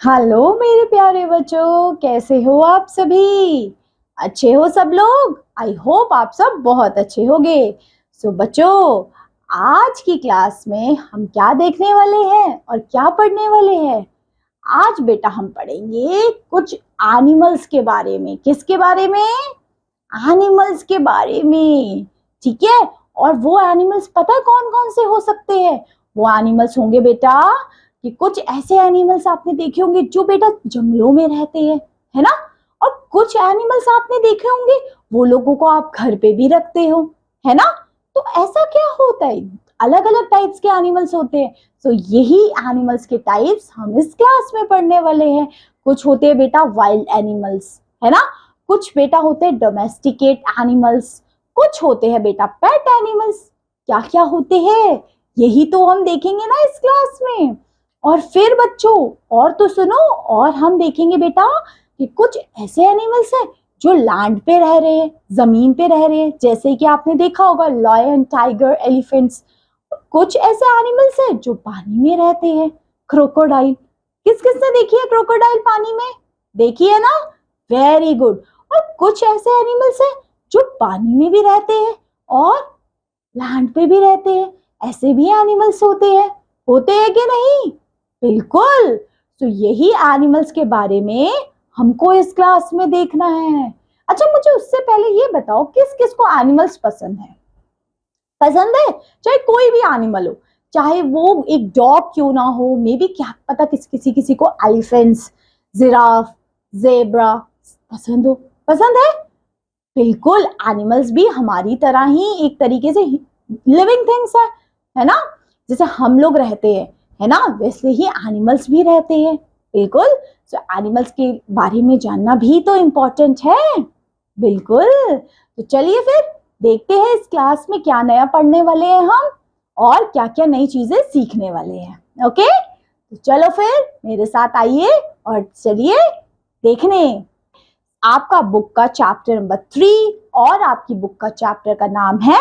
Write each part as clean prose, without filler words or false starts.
Hello मेरे प्यारे बच्चों, कैसे हो आप सभी? अच्छे हो सब लोग? आई होप आप सब बहुत अच्छे होंगे। सो बच्चों, आज की क्लास में हम क्या देखने वाले हैं और क्या पढ़ने वाले हैं? आज बेटा हम पढ़ेंगे कुछ एनिमल्स के बारे में। किसके बारे में? एनिमल्स के बारे में। ठीक है। और वो एनिमल्स पता है कौन कौन से हो सकते हैं? वो एनिमल्स होंगे बेटा कि कुछ ऐसे एनिमल्स आपने देखे होंगे जो बेटा जंगलों में रहते हैं, है ना। और कुछ एनिमल्स आपने देखे होंगे वो लोगों को आप घर पे भी रखते हो, है ना। तो ऐसा क्या होता है? अलग अलग टाइप्स के एनिमल्स होते हैं। तो यही एनिमल्स के टाइप्स हम इस क्लास में पढ़ने वाले हैं। कुछ होते हैं बेटा वाइल्ड एनिमल्स, है ना। कुछ बेटा होते हैं डोमेस्टिकेट एनिमल्स, कुछ होते हैं बेटा पेट एनिमल्स। क्या क्या होते हैं यही तो हम देखेंगे ना इस क्लास में। और फिर बच्चों, और तो सुनो, और हम देखेंगे बेटा कि कुछ ऐसे एनिमल्स हैं जो लैंड पे रह रहे हैं, जमीन पे रह रहे हैं, जैसे कि आपने देखा होगा लायन, टाइगर, एलिफेंट्स। कुछ ऐसे एनिमल्स हैं जो पानी में रहते हैं, क्रोकोडाइल। किस किस ने देखी है क्रोकोडाइल पानी में? देखी है ना? Very good. और कुछ ऐसे एनिमल्स हैं जो पानी में भी रहते हैं और लैंड पे भी रहते हैं। ऐसे भी एनिमल्स होते हैं कि नहीं? बिल्कुल। तो यही एनिमल्स के बारे में हमको इस क्लास में देखना है। अच्छा, मुझे उससे पहले ये बताओ किस किस को एनिमल्स पसंद है? पसंद है? चाहे कोई भी एनिमल हो, चाहे वो एक डॉग क्यों ना हो, मे बी क्या पता किसी किसी को एलिफेंट्स, जिराफ, जेब्रा पसंद हो। पसंद है? बिल्कुल। एनिमल्स भी हमारी तरह ही एक तरीके से लिविंग थिंग्स है ना। जैसे हम लोग रहते हैं, है ना, वैसे ही एनिमल्स भी रहते हैं। बिल्कुल। तो एनिमल्स के बारे में जानना भी तो इम्पोर्टेंट है। बिल्कुल। तो चलिए फिर देखते हैं इस क्लास में क्या नया पढ़ने वाले हैं हम और क्या क्या नई चीजें सीखने वाले हैं। ओके, तो चलो फिर मेरे साथ आइए और चलिए देखने। आपका बुक का चैप्टर नंबर 3 और आपकी बुक का चैप्टर का नाम है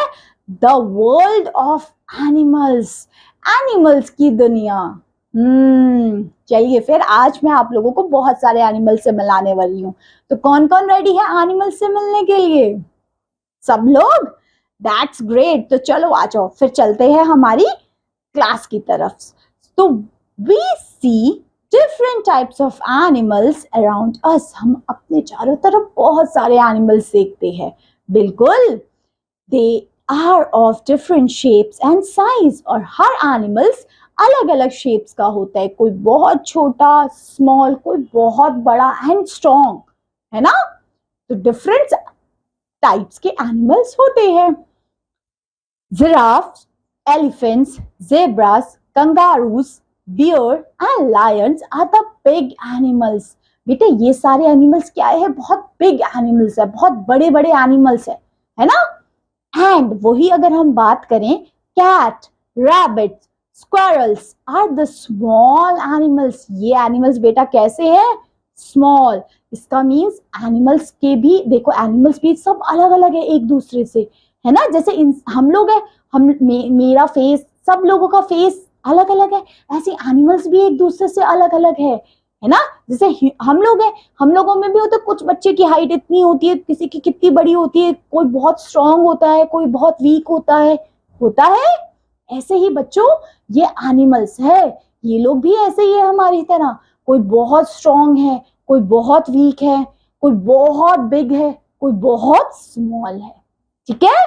the world of animals, animals की दुनिया। चलिए फिर आज मैं आप लोगों को बहुत सारे एनिमल से मिलाने वाली हूँ। तो कौन कौन रेडी है एनिमल से मिलने के लिए? सब लोग? That's great. तो चलो आ जाओ, फिर चलते हैं हमारी क्लास की तरफ। तो we see different types of animals around us. हम अपने चारों तरफ बहुत सारे एनिमल्स देखते हैं। बिल्कुल। They are of different shapes and size. और हर एनिमल्स अलग अलग शेप्स का होता है। कोई बहुत छोटा स्मॉल, कोई बहुत बड़ा एंड स्ट्रॉन्ग, है ना। तो डिफरेंट टाइप्स के एनिमल्स होते हैं। Giraffe, elephants, zebras, kangaroos, bear and lions are the big animals. बेटे ये सारे एनिमल्स क्या है? बहुत बिग एनिमल्स है, बहुत बड़े बड़े एनिमल्स है ना। एंड वही अगर हम बात करें, cat, rabbit, squirrels are the small animals. ये एनिमल्स बेटा कैसे है? स्मॉल। इसका मीन्स एनिमल्स के भी देखो, एनिमल्स भी सब अलग अलग है एक दूसरे से, है ना। जैसे हम लोग है, मेरा फेस, सब लोगों का फेस अलग अलग है, ऐसे एनिमल्स भी एक दूसरे से अलग अलग है ना। जैसे हम लोग हैं, हम लोगों में भी होता है, कुछ बच्चे की हाइट इतनी होती है, किसी की कितनी बड़ी होती है, कोई बहुत स्ट्रांग होता है, कोई बहुत वीक होता है। ऐसे ही बच्चों ये एनिमल्स है, ये लोग भी ऐसे ही है हमारी तरह। कोई बहुत स्ट्रांग है, कोई बहुत वीक है, कोई बहुत बिग है, कोई बहुत स्मॉल है। ठीक है।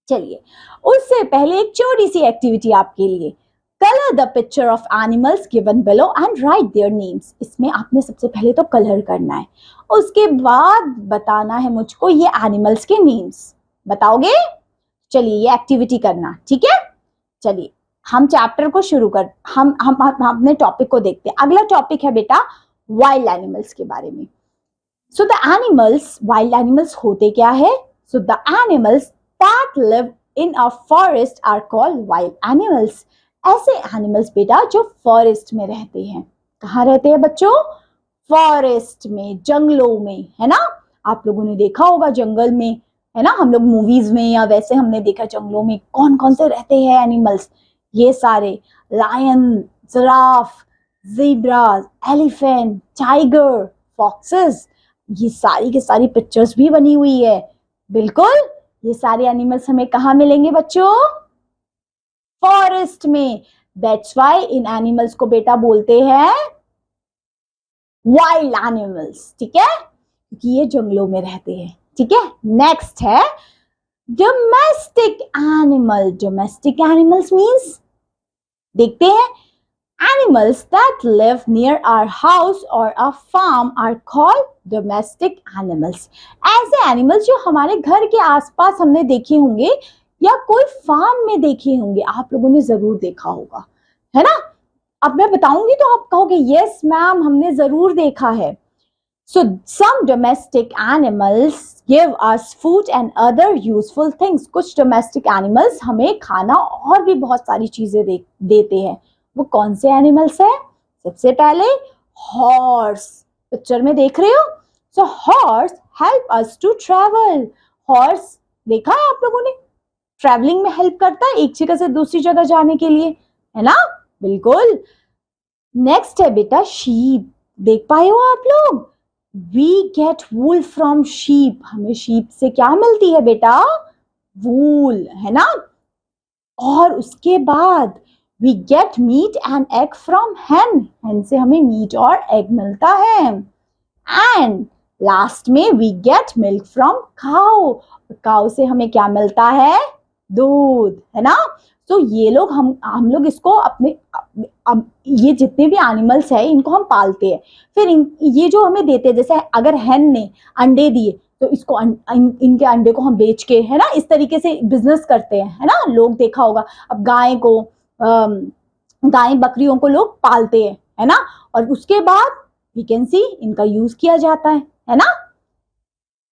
चलिए, उससे पहले एक छोटी सी एक्टिविटी आपके लिए। Colour the picture of animals given below and right their names. इसमें आपने सबसे पहले तो कलर करना है, उसके बाद बताना है मुझको ये एनिमल्स के नेम्स। बताओगे? चलिए ये एक्टिविटी करना, ठीक है। चलिए हम चैप्टर को शुरू कर, हम अपने टॉपिक को देखते हैं। अगला टॉपिक है बेटा वाइल्ड एनिमल्स के बारे में। So the animals, wild animals होते क्या है? So the animals that live in a forest are called wild animals. ऐसे एनिमल्स बेटा जो फॉरेस्ट में रहते हैं। कहाँ रहते हैं बच्चों? फॉरेस्ट में, जंगलों में, है ना। आप लोगों ने देखा होगा जंगल में, है ना, हम लोग मूवीज में या वैसे हमने देखा जंगलों में कौन कौन से रहते हैं एनिमल्स। ये सारे lion, giraffe, zebras, elephant, tiger, foxes, ये सारी की सारी पिक्चर्स भी बनी हुई है। बिल्कुल, ये सारे एनिमल्स हमें कहाँ मिलेंगे बच्चों? फॉरेस्ट में। दैट्स वाई इन एनिमल्स को बेटा बोलते हैं वाइल्ड एनिमल्स, ठीक है, क्योंकि ये जंगलों में रहते हैं। ठीक है, नेक्स्ट है domestic animal. Domestic animals means, देखते हैं, animals that live near our house or a farm are called domestic animals. ऐसे एनिमल्स जो हमारे घर के आसपास हमने देखे होंगे या कोई फार्म में देखे होंगे, आप लोगों ने जरूर देखा होगा, है ना। अब मैं बताऊंगी तो आप कहोगे यस मैम हमने जरूर देखा है। So some domestic animals give us food and other useful things. कुछ domestic animals हमें खाना और भी बहुत सारी चीजें देते हैं। वो कौन से एनिमल्स है? सबसे पहले हॉर्स, पिक्चर में देख रहे हो। So horse help us to travel. Horse देखा है आप लोगों ने, ट्रेवलिंग में हेल्प करता है एक जगह से दूसरी जगह जाने के लिए, है ना। बिल्कुल। नेक्स्ट है बेटा शीप, देख पाए हो आप लोग। We get wool from sheep. हमें शीप से क्या मिलती है बेटा? वूल, है ना। और उसके बाद we get meat and egg from hen. hen से हमें मीट और एग मिलता है। and लास्ट में we get milk from cow. Cow से हमें क्या मिलता है? दूध, है ना। तो ये लोग हम लोग इसको अपने ये जितने भी एनिमल्स है इनको हम पालते हैं, फिर ये जो हमें देते हैं, जैसे अगर hen ने अंडे दिए तो इसको इनके अंडे को हम बेच के, है ना, इस तरीके से बिजनेस करते हैं, है ना। लोग देखा होगा, अब गाय बकरियों को लोग पालते हैं, है ना, और उसके बाद वी कैन सी इनका यूज किया जाता है ना।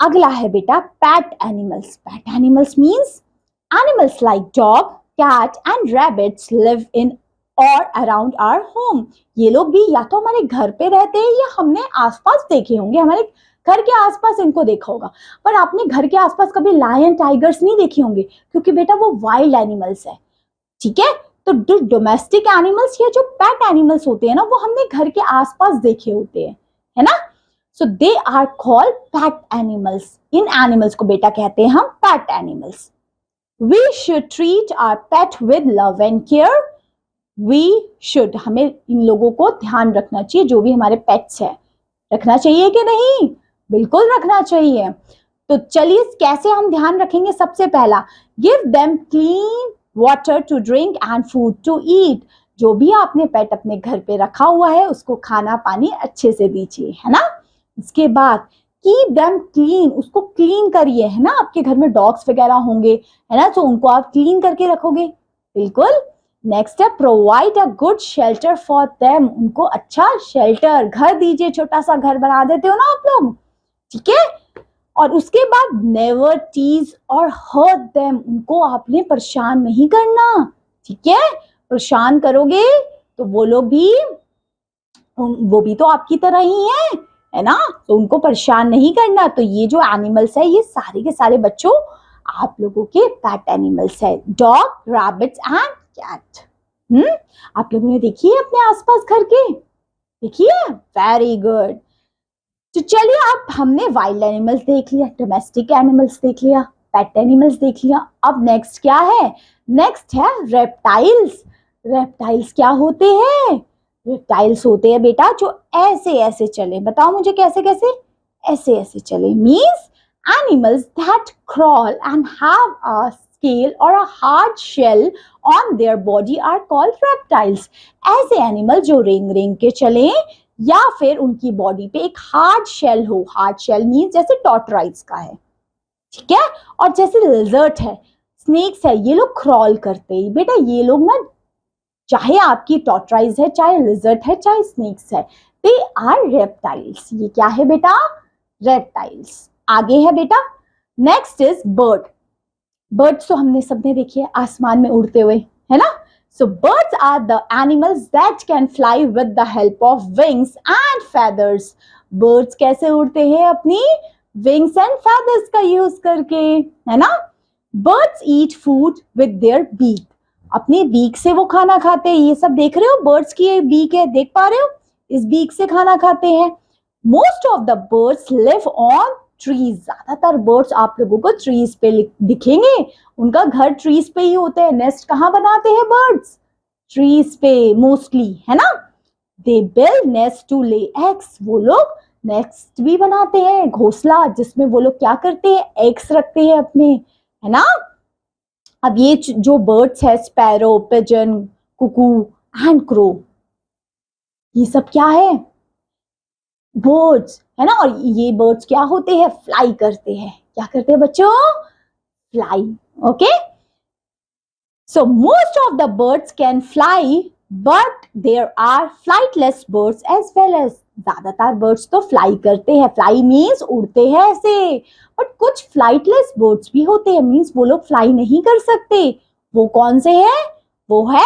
अगला है बेटा pet animals. Pet animals means animals like dog, cat and rabbits live in और अराउंड आवर होम। ये लोग भी या तो हमारे घर पे रहते हैं या हमने आसपास देखे होंगे, हमारे घर के आसपास इनको देखा होगा। पर आपने घर के आसपास कभी लायन टाइगर्स नहीं देखे होंगे, क्योंकि बेटा वो वाइल्ड एनिमल्स है। ठीक है, तो जो डोमेस्टिक एनिमल्स या जो पेट एनिमल्स होते हैं ना, वो हमने घर के आसपास देखे होते हैं, है ना। So they are called pet animals. इन एनिमल्स को बेटा कहते हैं हम pet animals. We should treat our pet with love and care. We should, हमें इन लोगों को ध्यान रखना चाहिए, जो भी हमारे पेट्स है। रखना चाहिए कि नहीं? बिल्कुल रखना चाहिए। तो चलिए कैसे हम ध्यान रखेंगे? सबसे पहला, give them clean water to drink and food to eat. जो भी आपने पेट अपने घर पे रखा हुआ है उसको खाना पानी अच्छे से दीजिए, है ना। इसके बाद कीप देम क्लीन, उसको क्लीन करिए, है ना। आपके घर में डॉग्स वगैरह होंगे, है ना, तो उनको आप क्लीन करके रखोगे। बिल्कुल। नेक्स्ट है provide a good shelter for them. उनको अच्छा शेल्टर, घर दीजिए, छोटा सा घर बना देते हो ना आप लोग, ठीक है। और उसके बाद नेवर टीज और हर्ट देम। उनको आपने परेशान नहीं करना, ठीक है। परेशान करोगे तो वो भी तो आपकी तरह ही है ना। तो उनको परेशान नहीं करना। तो ये जो एनिमल्स है ये सारे के सारे बच्चों आप लोगों के पेट एनिमल्स है, डॉग, रैबिट्स एंड कैट। आप लोगों ने देखी है अपने आसपास घर के? देखिए, वेरी गुड। तो चलिए, अब हमने वाइल्ड एनिमल्स देख लिया, डोमेस्टिक एनिमल्स देख लिया, पेट एनिमल्स देख लिया। अब नेक्स्ट क्या है? नेक्स्ट है रेप्टाइल्स। रेप्टाइल्स क्या होते हैं? रेप्टाइल्स होते हैं बेटा जो ऐसे ऐसे चले। बताओ मुझे कैसे कैसे? ऐसे ऐसे चले means animals that crawl and have a scale or a hard shell on their body are called reptiles. ऐसे एनिमल जो रेंग रेंग के चले या फिर उनकी बॉडी पे एक हार्ड शेल हो। हार्ड शेल मीन्स जैसे टॉर्टोइज का है, ठीक है। और जैसे लिजर्ट है, स्नेक्स है, ये लोग क्रॉल करते हैं। बेटा ये लोग ना, चाहे आपकी टॉर्टोइज है, चाहे लिजर्ट है, चाहे स्नेक्स है, दे आर रेप्टाइल्स। ये क्या है बेटा? रेप्टाइल्स। आगे है बेटा, नेक्स्ट इज बर्ड। बर्ड्स तो हमने सबने देखी है आसमान में उड़ते हुए, है ना। So birds are the animals that can fly with the help of wings and feathers. Birds कैसे उड़ते हैं? अपनी wings and feathers का यूज करके, है ना। Birds eat food with their beak. अपनी बीक से वो खाना खाते हैं। ये सब देख रहे हो, बर्ड्स की एक बीक है, देख पा रहे हो? इस बीक से खाना खाते हैं। Most of the birds live on trees, ज्यादातर बर्ड्स आप लोगों को ट्रीज पे दिखेंगे, उनका घर ट्रीज पे ही होते हैं। नेस्ट कहाँ बनाते हैं बर्ड्स? ट्रीज पे मोस्टली, है ना। They build nest to lay eggs, वो लोग नेस्ट भी बनाते हैं, घोंसला, जिसमें वो लोग क्या करते हैं? एग्स रखते हैं अपने, है ना। अब ये जो बर्ड्स है, sparrow, pigeon, cuckoo and crow, ये सब क्या है? बर्ड्स, है ना। और ये बर्ड्स क्या होते हैं? फ्लाई करते हैं। क्या करते हैं बच्चों? Fly. Okay, so most of the birds can fly but there are flightless birds as well as, ज्यादातर बर्ड्स तो फ्लाई करते हैं, फ्लाई मीन्स उड़ते हैं ऐसे, बट कुछ फ्लाइटलेस बर्ड्स भी होते हैं, मीन्स वो लोग फ्लाई नहीं कर सकते। वो कौन से हैं? वो है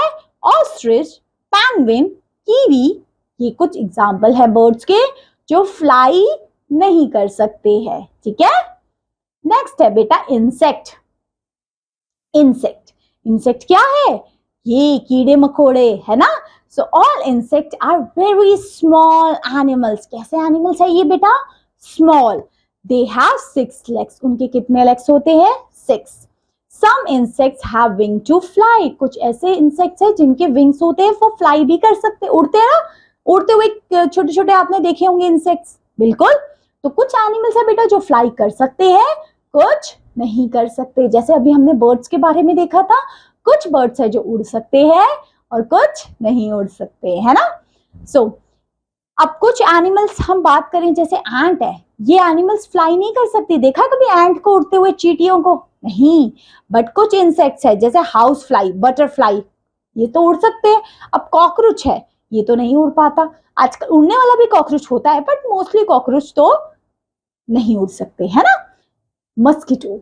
ऑस्ट्रिच, पेंगुइन, कीवी, ये कुछ एग्जाम्पल है बर्ड्स के जो फ्लाई नहीं कर सकते हैं। ठीक है, नेक्स्ट है बेटा इंसेक्ट। इंसेक्ट क्या है? ये कीड़े मकोड़े, है ना। So all insect are very small animals. कैसे एनिमल्स है ये बेटा? स्मॉल। दे हैव 6 legs, उनके कितने लेग्स होते हैं? 6। Some insects have wing to fly, कुछ ऐसे इंसेक्ट्स हैं जिनके विंग्स होते हैं, वो फ्लाई भी कर सकते, उड़ते हैं ना, उड़ते हुए छोटे छोटे आपने देखे होंगे इंसेक्ट्स, बिल्कुल। तो कुछ एनिमल्स है बेटा जो फ्लाई कर सकते हैं, कुछ नहीं कर सकते। जैसे अभी हमने बर्ड्स के बारे में देखा था, कुछ बर्ड्स है जो उड़ सकते हैं और कुछ नहीं उड़ सकते, है ना। सो अब कुछ एनिमल्स हम बात करें, जैसे एंट है, ये एनिमल्स फ्लाई नहीं कर सकती। देखा कभी एंट को उड़ते हुए, चींटियों को? नहीं। बट कुछ इंसेक्ट्स है जैसे हाउस फ्लाई, बटरफ्लाई, ये तो उड़ सकते हैं। अब कॉकरोच है, ये तो नहीं उड़ पाता। आजकल उड़ने वाला भी कॉकरोच होता है, बट मोस्टली कॉकरोच तो नहीं उड़ सकते, है ना। मस्कीटो,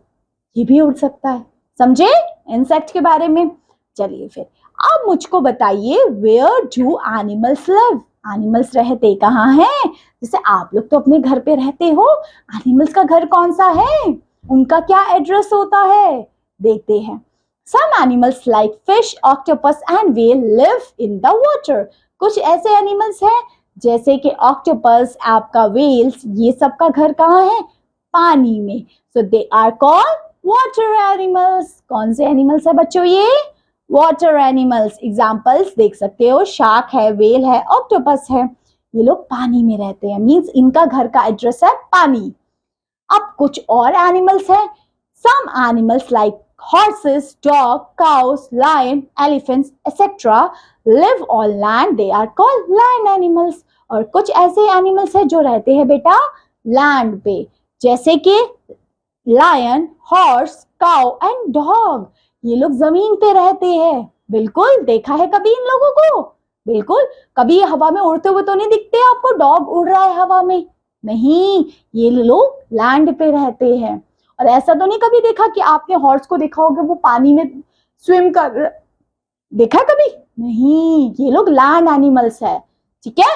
ये भी उड़ सकता है। समझे इंसेक्ट के बारे में? चलिए फिर अब मुझको बताइए, where do animals live, animals रहते कहाँ हैं? जैसे आप लोग तो अपने घर पे रहते हो, एनिमल्स का घर कौन सा है? उनका क्या एड्रेस होता है? देखते हैं। Some animals like fish, octopus and whale live in the water. कुछ ऐसे एनिमल्स हैं जैसे कि ऑक्टोपस, आपका व्हेल्स, ये सब का घर कहाँ है? पानी में। So they are called water animals. कौन से एनिमल्स है बच्चों ये? Water animals. एग्जाम्पल्स देख सकते हो, शार्क है, व्हेल है, ऑक्टोपस है, ये लोग पानी में रहते हैं, मीन्स इनका घर का एड्रेस है पानी। अब कुछ और एनिमल्स हैं। Some animals like horses, dog, cows, lion, elephants, etc. live on land. They are called land animals. और कुछ ऐसे एनिमल्स हैं जो रहते हैं बेटा लैंड पे, जैसे कि lion, horse, cow and dog. ये लोग जमीन पे रहते हैं। बिल्कुल, देखा है कभी इन लोगों को? बिल्कुल। कभी हवा में उड़ते हुए तो नहीं दिखते आपको? डॉग उड़ रहा है हवा में? नहीं, ये लोग लैंड पे रहते हैं। और ऐसा तो नहीं कभी देखा कि आपने हॉर्स को देखा होगा वो पानी में स्विम कर, देखा कभी? नहीं, ये लोग लैंड एनिमल्स है। ठीक है,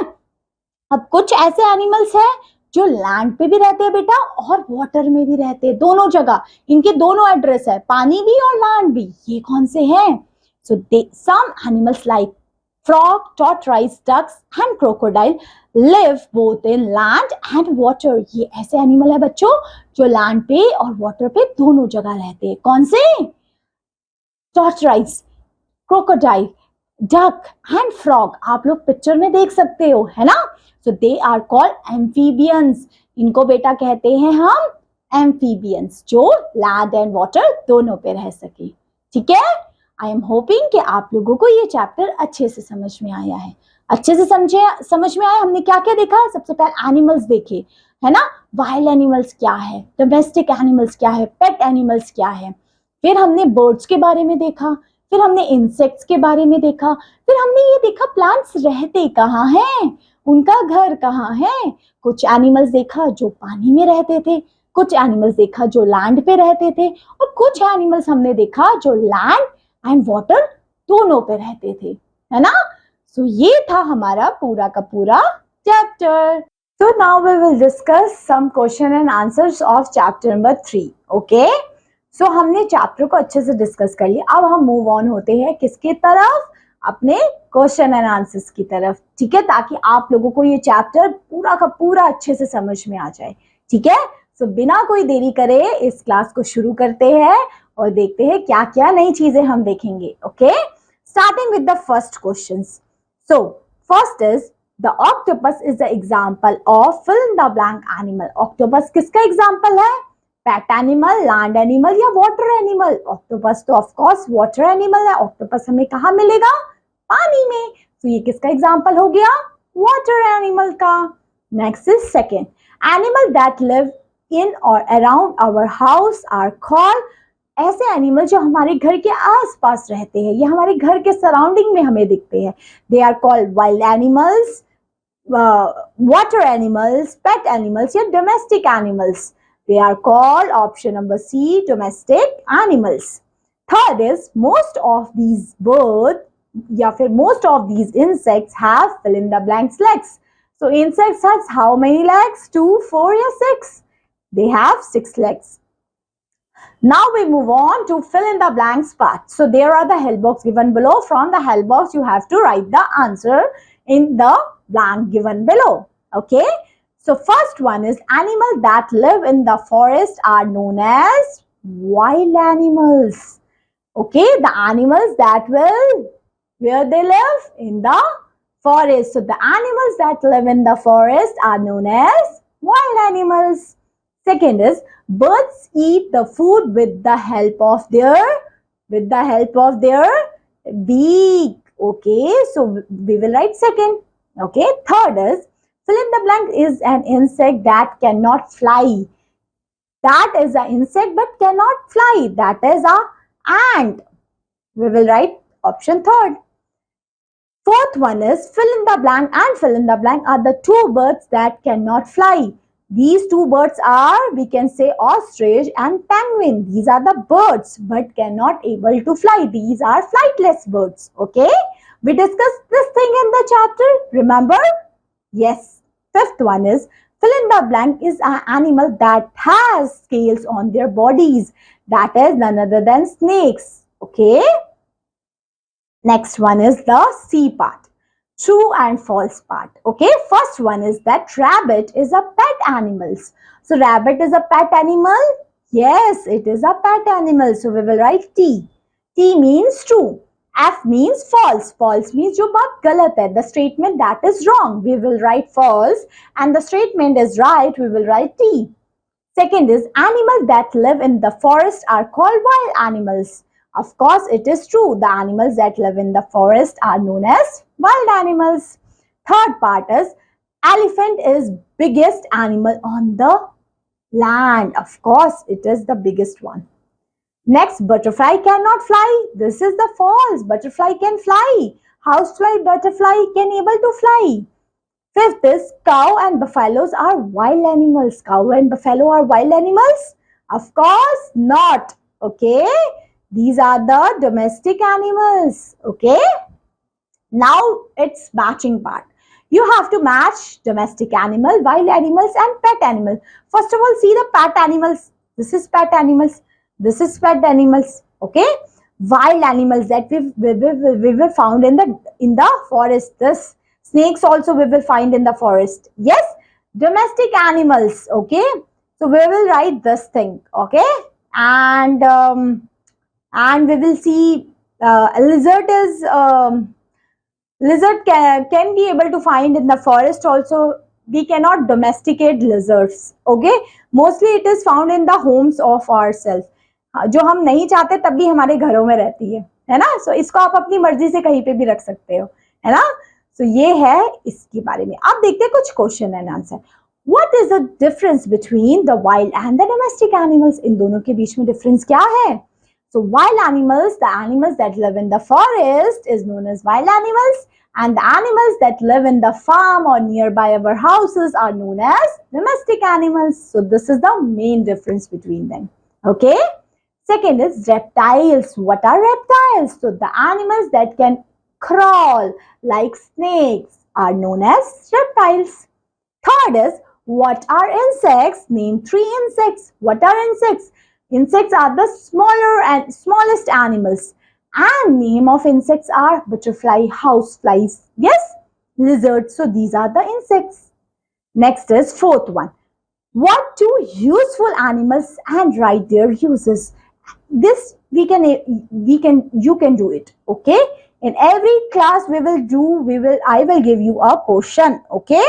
अब कुछ ऐसे एनिमल्स हैं जो लैंड पे भी रहते हैं बेटा और वाटर में भी रहते हैं, दोनों जगह, इनके दोनों एड्रेस है, पानी भी और लैंड भी। ये कौन से हैं? So some animals like frog, tortoise, ducks and crocodile live both in land and water. ये ऐसे एनिमल है बच्चों जो लैंड पे और वाटर पे दोनों जगह रहते हैं। कौन से? tortoise, crocodile, duck and frog, आप लोग पिक्चर में देख सकते हो, है ना। So they are called amphibians. इनको बेटा कहते हैं हम amphibians, जो लैंड एंड वाटर दोनों पे रह सके। ठीक है, आई एम होपिंग कि आप लोगों को ये चैप्टर अच्छे से समझ में आया है। अच्छे से समझ में आया। हमने क्या क्या देखा? सबसे पहले एनिमल्स देखे, है ना। वाइल्ड एनिमल्स क्या है, डोमेस्टिक एनिमल्स क्या है, पेट एनिमल्स क्या है। फिर हमने बर्ड्स के बारे में देखा, फिर हमने इंसेक्ट्स के बारे में देखा, फिर हमने ये देखा प्लांट्स रहते कहाँ हैं, उनका घर कहाँ है। कुछ एनिमल्स देखा जो पानी में रहते थे, कुछ एनिमल्स देखा जो लैंड पे रहते थे, और कुछ एनिमल्स हमने देखा जो लैंड एंड वाटर दोनों पे रहते थे, है ना। सो ये था हमारा पूरा का पूरा chapter. So now we will discuss some question and answers of chapter number 3। Okay, so हमने चैप्टर को अच्छे से डिस्कस कर लिया। अब हम मूव ऑन होते हैं किसकी तरफ? अपने क्वेश्चन एंड आंसर्स की तरफ, ठीक है, ताकि आप लोगों को ये चैप्टर पूरा का पूरा अच्छे से समझ में आ जाए, ठीक है। सो बिना कोई देरी करे इस क्लास को शुरू करते हैं और देखते हैं क्या क्या नई चीजें हम देखेंगे। Okay, starting with the first question. So first is the octopus is the example of fill in the blank animal. Octopus किसका एग्जाम्पल है? पेट एनिमल, लैंड एनिमल या वाटर एनिमल? ऑक्टोपस तो ऑफ कोर्स वाटर एनिमल है। Octopus हमें कहाँ मिलेगा? पानी में। तो ये किसका एग्जाम्पल हो गया? वाटर एनिमल का। Next is second, animal that live in और around our house are called. ऐसे एनिमल जो हमारे घर के आसपास रहते हैं, ये हमारे घर के सराउंडिंग में हमें दिखते हैं, they are called wild animals, water animals, pet animals या domestic animals. They are called option number C, domestic animals. Third is most of these birds या फिर most of these insects have fill in the blanks legs. So insects has how many legs? 2, 4 या 6? They have 6 legs. Now we move on to fill in the blanks part. So there are the help box given below. From the help box you have to write the answer in the blank given below. Okay, so first one is animals that live in the forest are known as wild animals. Okay, the animals that will, where they live? In the forest. So the animals that live in the forest are known as wild animals. Second is birds eat the food with the help of their beak. Okay, so we will write second. Okay, third is fill in the blank is an insect that cannot fly. That is an insect but cannot fly. That is a ant. We will write option third. Fourth one is fill in the blank and fill in the blank are the two birds that cannot fly. These two birds are, we can say, ostrich and penguin. These are the birds but cannot able to fly. These are flightless birds. Okay, we discussed this thing in the chapter, remember? Yes. Fifth one is fill in the blank is an animal that has scales on their bodies. That is none other than snakes. Okay, next one is the C part, true and false part. Okay, first one is that rabbit is a pet animal. So rabbit is a pet animal. Yes, it is a pet animal. So we will write T. T means true. F means false. False means जो बात गलत है, the statement that is wrong. We will write false, and the statement is right. We will write T. Second is animals that live in the forest are called wild animals. Of course, it is true. The animals that live in the forest are known as wild animals. Third part is elephant is biggest animal on the land. Of course, it is the biggest one. Next, butterfly cannot fly. This is the false. Butterfly can fly. Housefly, butterfly can able to fly. Fifth is cow and buffaloes are wild animals. Cow and buffalo are wild animals? Of course not. Okay, these are the domestic animals. Okay, now it's matching part. You have to match domestic animal, wild animals and pet animal. First of all, see the pet animals. This is pet animals. This is pet animals. Okay, wild animals that we will found in the forest. This snakes also we will find in the forest. Yes, domestic animals. Okay, so we will write this thing. Okay, and we will see lizard is lizard can be able to find in the forest also. We cannot domesticate lizards. Okay, mostly it is found in the homes of ourselves. जो हम नहीं चाहते तब भी हमारे घरों में रहती है ना। सो इसको आप अपनी मर्जी से कहीं पे भी रख सकते हो, है ना। सो ये है इसके बारे में। अब देखते हैं कुछ question and answer. What is the difference between the wild and the domestic animals? इन दोनों के बीच में डिफरेंस क्या है? So wild animals, the animals that live in the forest is known as wild animals, and the animals that live in the farm or nearby our houses are known as domestic animals. So this is the main difference between them. Okay, second is reptiles. What are reptiles? So the animals that can crawl like snakes are known as reptiles. Third is what are insects? Name 3 insects. What are insects? Insects are the smaller and smallest animals. And name of insects are butterfly, houseflies, yes, lizards. So these are the insects. Next is fourth one. What two useful animals and write their uses. This you can do it. Okay. In every class I will give you a question. Okay.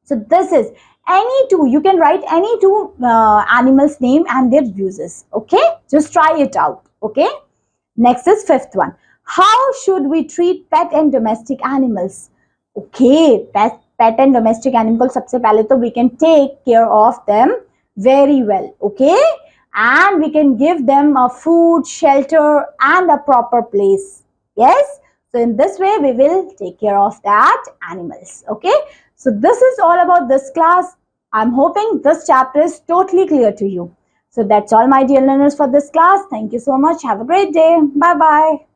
So this is any two. You can write any two animals name and their uses. Okay. Just try it out. Okay. Next is fifth one. How should we treat pet and domestic animals? Okay, pet and domestic animals, सबसे पहले तो we can take care of them very well. Okay, and we can give them a food, shelter, and a proper place. Yes. So in this way, we will take care of that animals. Okay. So this is all about this class. I'm hoping this chapter is totally clear to you. So that's all, my dear learners, for this class. Thank you so much. Have a great day. Bye-bye.